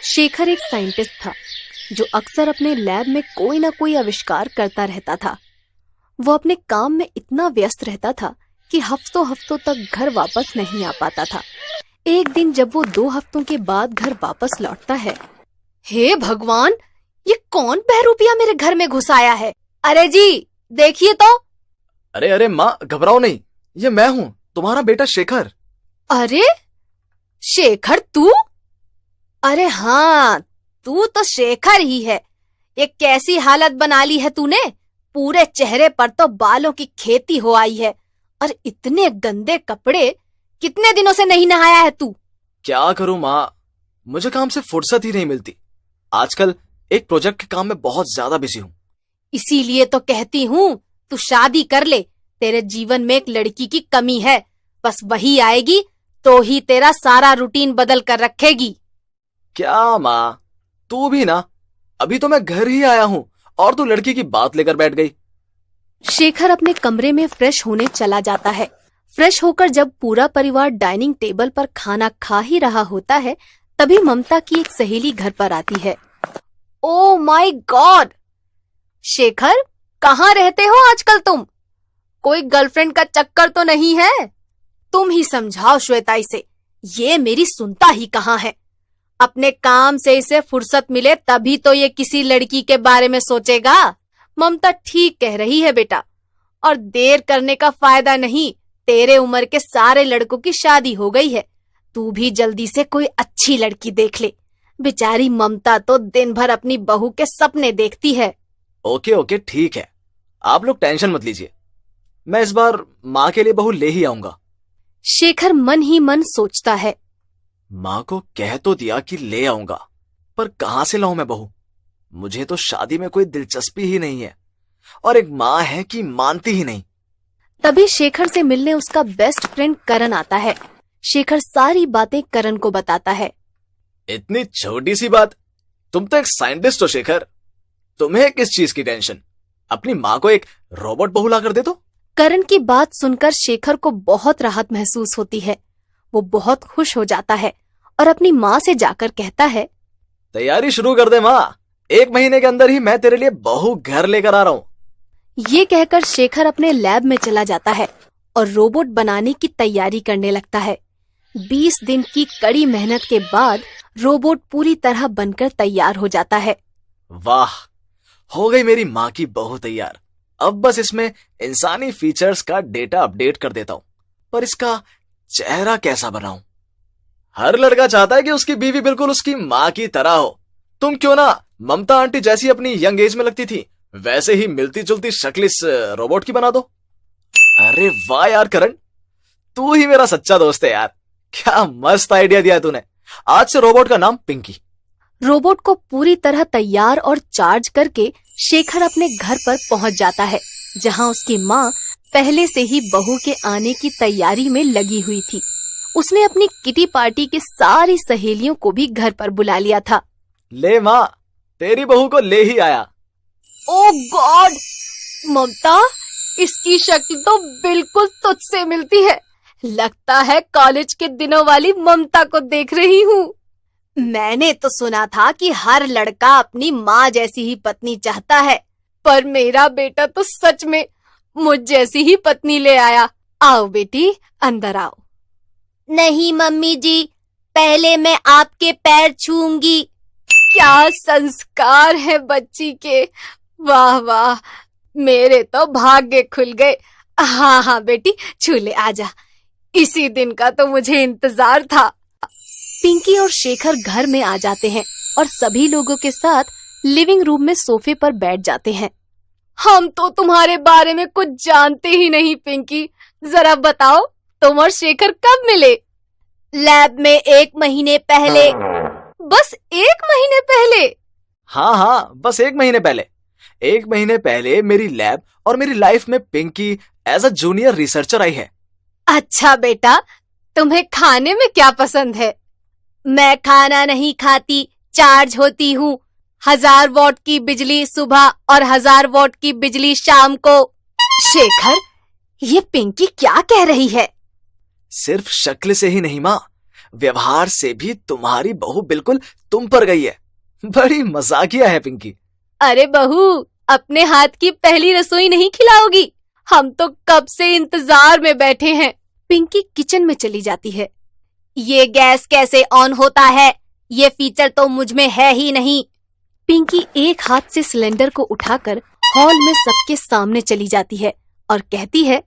शेखर एक साइंटिस्ट था जो अक्सर अपने लैब में कोई ना कोई आविष्कार करता रहता था। वो अपने काम में इतना व्यस्त रहता था कि हफ्तों हफ्तों तक घर वापस नहीं आ पाता था। एक दिन जब वो 2 हफ्तों के बाद घर वापस लौटता है, हे भगवान, ये कौन बहरूपिया मेरे घर में घुस आया है? अरे जी देखिए तो। अरे माँ, घबराओ नहीं, ये मैं हूँ, तुम्हारा बेटा शेखर। अरे शेखर तू? अरे हाँ, तू तो शेखर ही है। ये कैसी हालत बना ली है तूने? पूरे चेहरे पर तो बालों की खेती हो आई है और इतने गंदे कपड़े। कितने दिनों से नहीं नहाया है तू? क्या करूँ माँ, मुझे काम से फुर्सत ही नहीं मिलती। आजकल एक प्रोजेक्ट के काम में बहुत ज्यादा बिजी हूँ। इसीलिए तो कहती हूँ तू शादी कर ले। तेरे जीवन में एक लड़की की कमी है, बस वही आएगी तो ही तेरा सारा रूटीन बदल कर रखेगी। क्या माँ, तू भी ना, अभी तो मैं घर ही आया हूँ और तू लड़की की बात लेकर बैठ गई। शेखर अपने कमरे में फ्रेश होने चला जाता है। फ्रेश होकर जब पूरा परिवार डाइनिंग टेबल पर खाना खा ही रहा होता है, तभी ममता की एक सहेली घर पर आती है। ओह माय गॉड, शेखर कहाँ रहते हो आजकल तुम? कोई गर्लफ्रेंड का चक्कर तो नहीं है? तुम ही समझाओ श्वेता इसे, ये मेरी सुनता ही कहाँ है। अपने काम से इसे फुर्सत मिले तभी तो ये किसी लड़की के बारे में सोचेगा। ममता ठीक कह रही है बेटा, और देर करने का फायदा नहीं। तेरे उम्र के सारे लड़कों की शादी हो गई है, तू भी जल्दी से कोई अच्छी लड़की देख ले। बेचारी ममता तो दिन भर अपनी बहू के सपने देखती है। ओके ठीक है, आप लोग टेंशन मत लीजिए, मैं इस बार माँ के लिए बहू ले ही आऊंगा। शेखर मन ही मन सोचता है, माँ को कह तो दिया कि ले आऊंगा, पर कहाँ से लाऊं मैं बहू? मुझे तो शादी में कोई दिलचस्पी ही नहीं है, और एक माँ है कि मानती ही नहीं। तभी शेखर से मिलने उसका बेस्ट फ्रेंड करण आता है। शेखर सारी बातें करण को बताता है। इतनी छोटी सी बात, तुम तो एक साइंटिस्ट हो शेखर, तुम्हें किस चीज की टेंशन? अपनी माँ को एक रोबोट बहू ला कर दे दो। करण की बात सुनकर शेखर को बहुत राहत महसूस होती है। वो बहुत खुश हो जाता है और अपनी माँ से जाकर कहता है, तैयारी शुरू कर दे माँ, 1 महीने के अंदर ही मैं तेरे लिए बहू घर लेकर आ रहा हूँ। ये कहकर शेखर अपने लैब में चला जाता है और रोबोट बनाने की तैयारी करने लगता है। 20 दिन की कड़ी मेहनत के बाद रोबोट पूरी तरह बनकर तैयार हो जाता है। वाह, हो गई मेरी माँ की बहू तैयार। अब बस इसमें इंसानी फीचर्स का डेटा अपडेट कर देता हूँ, पर इसका चेहरा कैसा बनाऊं? हर लड़का चाहता है कि उसकी बीवी बिल्कुल उसकी माँ की तरह हो। तुम क्यों ना ममता आंटी जैसी अपनी यंग एज में लगती थी, वैसे ही मिलती जुलती शक्ल इस रोबोट की बना दो। अरे वाह यार करण, तू ही मेरा सच्चा दोस्त है यार। क्या मस्त आइडिया दिया तूने। आज से रोबोट का नाम पिंकी। रोबोट को पूरी तरह तैयार और चार्ज करके शेखर अपने घर पर पहुंच जाता है, जहां उसकी माँ पहले से ही बहू के आने की तैयारी में लगी हुई थी। उसने अपनी किटी पार्टी की सारी सहेलियों को भी घर पर बुला लिया था। ले माँ, तेरी बहू को ले ही आया। ओह गॉड, ममता, इसकी शक्ल तो बिल्कुल तुझसे मिलती है। लगता है कॉलेज के दिनों वाली ममता को देख रही हूँ। मैंने तो सुना था कि हर लड़का अपनी माँ जैसी ही पत्नी चाहता है, पर मेरा बेटा तो सच में मुझ जैसी ही पत्नी ले आया। आओ बेटी, अंदर आओ। नहीं मम्मी जी, पहले मैं आपके पैर छूऊंगी। क्या संस्कार है बच्ची के। वाह वाह, मेरे तो भाग्य खुल गए। हाँ बेटी, छू ले, आजा। इसी दिन का तो मुझे इंतजार था। पिंकी और शेखर घर में आ जाते हैं और सभी लोगों के साथ लिविंग रूम में सोफे पर बैठ जाते हैं। हम तो तुम्हारे बारे में कुछ जानते ही नहीं पिंकी, जरा बताओ तुम और शेखर कब मिले? लैब में 1 महीने पहले। बस 1 महीने पहले? हाँ, बस 1 महीने पहले। 1 महीने पहले मेरी लैब और मेरी लाइफ में Pinky as a junior researcher आई है। अच्छा बेटा, तुम्हें खाने में क्या पसंद है? मैं खाना नहीं खाती, चार्ज होती हूँ। 1000 वॉट की बिजली सुबह और 1000 वॉट की बिजली शाम को। शेखर, ये पिंकी क्या कह रही है? सिर्फ शक्ल से ही नहीं माँ, व्यवहार से भी तुम्हारी बहू बिल्कुल तुम पर गई है। बड़ी मजाकिया है पिंकी। अरे बहू, अपने हाथ की पहली रसोई नहीं खिलाओगी? हम तो कब से इंतजार में बैठे हैं। पिंकी किचन में चली जाती है। ये गैस कैसे ऑन होता है? ये फीचर तो मुझ में है ही नहीं। पिंकी एक हाथ से सिलेंडर को उठाकर हॉल में सबके सामने चली जाती है और कहती है,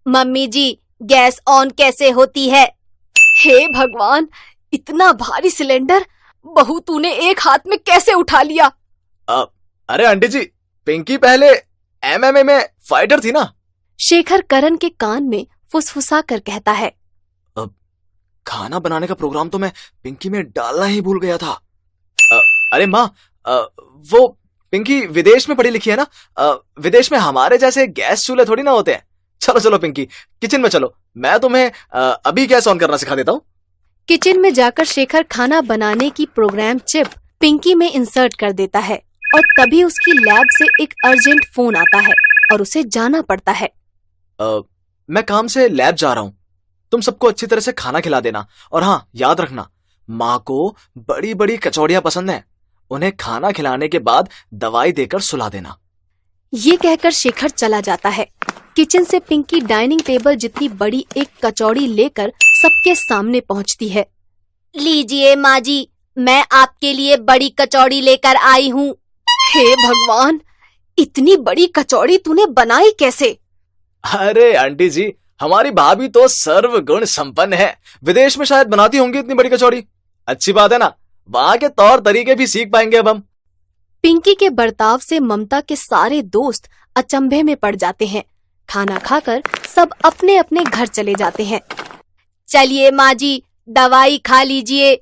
मम्मी जी, गैस ऑन कैसे होती है? हे भगवान, इतना भारी सिलेंडर बहू तूने एक हाथ में कैसे उठा लिया? अरे आंटी जी, पिंकी पहले एमएमए में फाइटर थी ना। शेखर करण के कान में फुसफुसा कर कहता है। खाना बनाने का प्रोग्राम तो मैं पिंकी में डालना ही भूल गया था। अरे माँ, वो पिंकी विदेश में पढ़ी लिखी है ना। विदेश में हमारे जैसे गैस चूल्हे थोड़ी ना होते हैं। चलो चलो पिंकी, किचन में चलो, मैं तुम्हें अभी गैस ऑन करना सिखा देता हूँ। किचन में जाकर शेखर खाना बनाने की प्रोग्राम चिप पिंकी में इंसर्ट कर देता है और तभी उसकी लैब से एक अर्जेंट फोन आता है और उसे जाना पड़ता है। मैं काम से लैब जा रहा हूँ, तुम सबको अच्छी तरह से खाना खिला देना। और हाँ, याद रखना, माँ को बड़ी बड़ी कचौड़ियाँ पसंद है, उन्हें खाना खिलाने के बाद दवाई देकर सुला देना। ये कहकर शेखर चला जाता है। किचन से पिंकी डाइनिंग टेबल जितनी बड़ी एक कचौड़ी लेकर सबके सामने पहुंचती है। लीजिए माँ जी, मैं आपके लिए बड़ी कचौड़ी लेकर आई हूँ। हे भगवान, इतनी बड़ी कचौड़ी तूने बनाई कैसे? अरे आंटी जी, हमारी भाभी तो सर्वगुण संपन्न है, विदेश में शायद बनाती होंगी इतनी बड़ी कचौड़ी। अच्छी बात है ना, वहाँ के तौर तरीके भी सीख पाएंगे अब हम। पिंकी के बर्ताव से ममता के सारे दोस्त अचंभे में पड़ जाते हैं। खाना खाकर सब अपने अपने घर चले जाते हैं। चलिए माँ जी, दवाई खा लीजिए।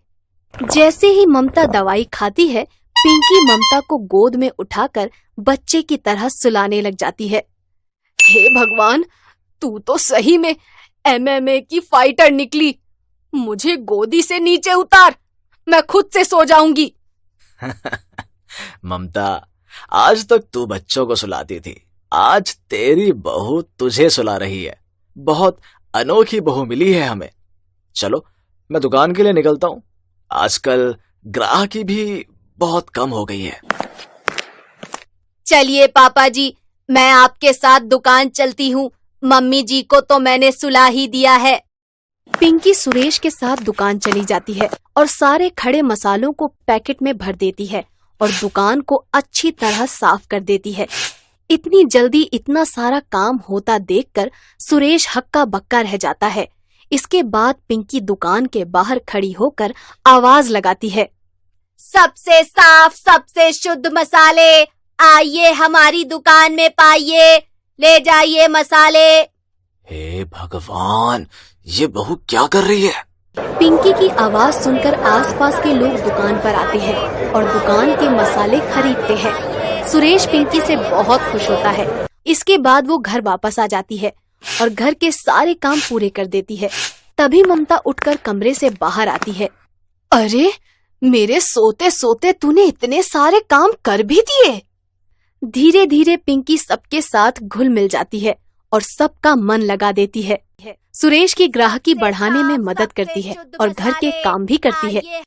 जैसे ही ममता दवाई खाती है, पिंकी ममता को गोद में उठाकर बच्चे की तरह सुलाने लग जाती है। हे भगवान, तू तो सही में एमएमए की फाइटर निकली। मुझे गोदी से नीचे उतार, मैं खुद से सो जाऊंगी। ममता, आज तक तू बच्चों को सुलाती थी, आज तेरी बहू तुझे सुला रही है। बहुत अनोखी बहू मिली है हमें। चलो, मैं दुकान के लिए निकलता हूँ, आजकल ग्राहकी भी बहुत कम हो गई है। चलिए पापा जी, मैं आपके साथ दुकान चलती हूँ, मम्मी जी को तो मैंने सुला ही दिया है। पिंकी सुरेश के साथ दुकान चली जाती है और सारे खड़े मसालों को पैकेट में भर देती है और दुकान को अच्छी तरह साफ कर देती है। इतनी जल्दी इतना सारा काम होता देखकर सुरेश हक्का बक्का रह जाता है। इसके बाद पिंकी दुकान के बाहर खड़ी होकर आवाज लगाती है, सबसे साफ सबसे शुद्ध मसाले आइए हमारी दुकान में पाइए, ले जाइए मसाले। हे भगवान, ये बहू क्या कर रही है? पिंकी की आवाज सुनकर आसपास के लोग दुकान पर आते हैं और दुकान के मसाले खरीदते हैं। सुरेश पिंकी से बहुत खुश होता है। इसके बाद वो घर वापस आ जाती है और घर के सारे काम पूरे कर देती है। तभी ममता उठकर कमरे से बाहर आती है। अरे, मेरे सोते सोते तूने इतने सारे काम कर भी दिए। धीरे धीरे पिंकी सबके साथ घुल मिल जाती है और सबका मन लगा देती है। सुरेश की ग्राहकी बढ़ाने में मदद करती है और घर के काम भी करती है।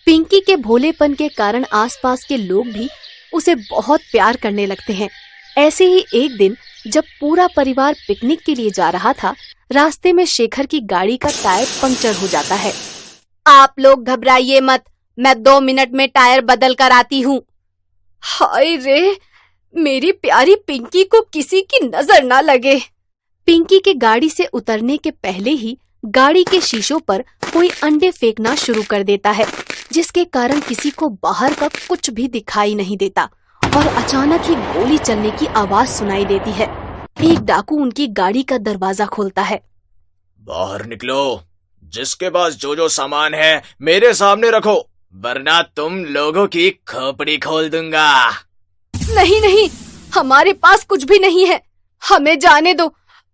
पिंकी के भोलेपन के कारण आसपास के लोग भी उसे बहुत प्यार करने लगते हैं। ऐसे ही एक दिन जब पूरा परिवार पिकनिक के लिए जा रहा था, रास्ते में शेखर की गाड़ी का टायर पंक्चर हो जाता है। आप लोग घबराइए मत, मैं 2 मिनट में टायर बदल कर आती हूँ। हाय रे, मेरी प्यारी पिंकी को किसी की नजर ना लगे। पिंकी के गाड़ी से उतरने के पहले ही गाड़ी के शीशों पर कोई अंडे फेंकना शुरू कर देता है, जिसके कारण किसी को बाहर का कुछ भी दिखाई नहीं देता और अचानक ही गोली चलने की आवाज सुनाई देती है। एक डाकू उनकी गाड़ी का दरवाजा खोलता है। बाहर निकलो, जिसके पास जो जो सामान है मेरे सामने रखो, वरना तुम लोगों की खोपड़ी खोल दूंगा। नहीं नहीं, हमारे पास कुछ भी नहीं है, हमें जाने दो।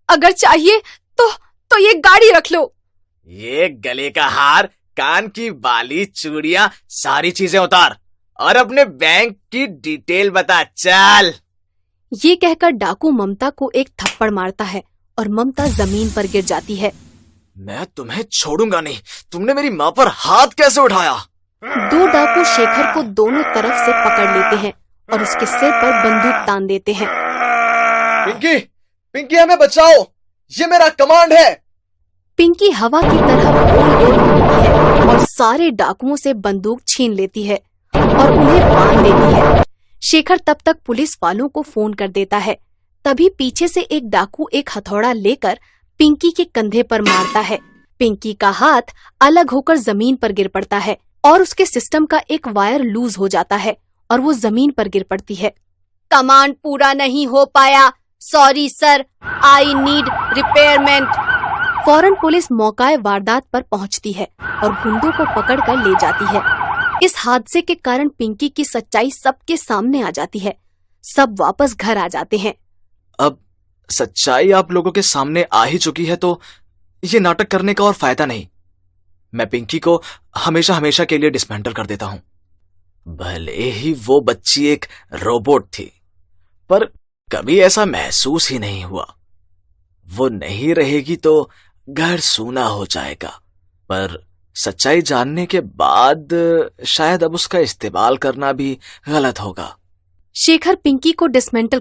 अगर चाहिए तो ये गाड़ी रख लो। ये गले का हार, कान की बाली, चूड़ियां, सारी चीजें उतार और अपने बैंक की डिटेल बता, चल। ये कहकर डाकू ममता को एक थप्पड़ मारता है और ममता जमीन पर गिर जाती है। मैं तुम्हें छोड़ूंगा नहीं। तुमने मेरी माँ पर हाथ कैसे उठाया? दो डाकू शेखर को दोनों तरफ से पकड़ लेते हैं और उसके सिर पर बंदूक तान देते हैं। पिंकी, पिंकी हमें बचाओ, ये मेरा कमांड है। पिंकी हवा की तरह गोल गोल घूमती है और सारे डाकुओं से बंदूक छीन लेती है और उन्हें बांध देती है। शेखर तब तक पुलिस वालों को फोन कर देता है। तभी पीछे से एक डाकू एक हथौड़ा लेकर पिंकी के कंधे पर मारता है। पिंकी का हाथ अलग होकर जमीन पर गिर पड़ता है और उसके सिस्टम का एक वायर लूज हो जाता है और वो जमीन पर गिर पड़ती है। कमांड पूरा नहीं हो पाया, sorry sir, I need repayment. फौरन पुलिस मौकाए वारदात पर पहुंचती है और गुंडों को पकड़कर ले जाती है। इस हादसे के कारण पिंकी की सच्चाई सबके सामने आ जाती है। सब वापस घर आ जाते हैं। अब सच्चाई आप लोगों के सामने आ ही चुकी है तो ये नाटक करने का और फायदा नहीं। मैं पिंकी को हमेशा हमेशा के लिए डिसमेंटल कर देता हूं। भले ही वो बच्ची एक रोबोट थी, पर कभी ऐसा महसूस ही नहीं हुआ। वो नहीं रहेगी तो घर सूना हो जाएगा। पर सच्चाई जानने के बाद शायद अब उसका इस्तेमाल करना भी गलत होगा। शेखर पिंकी को डिसमेंटल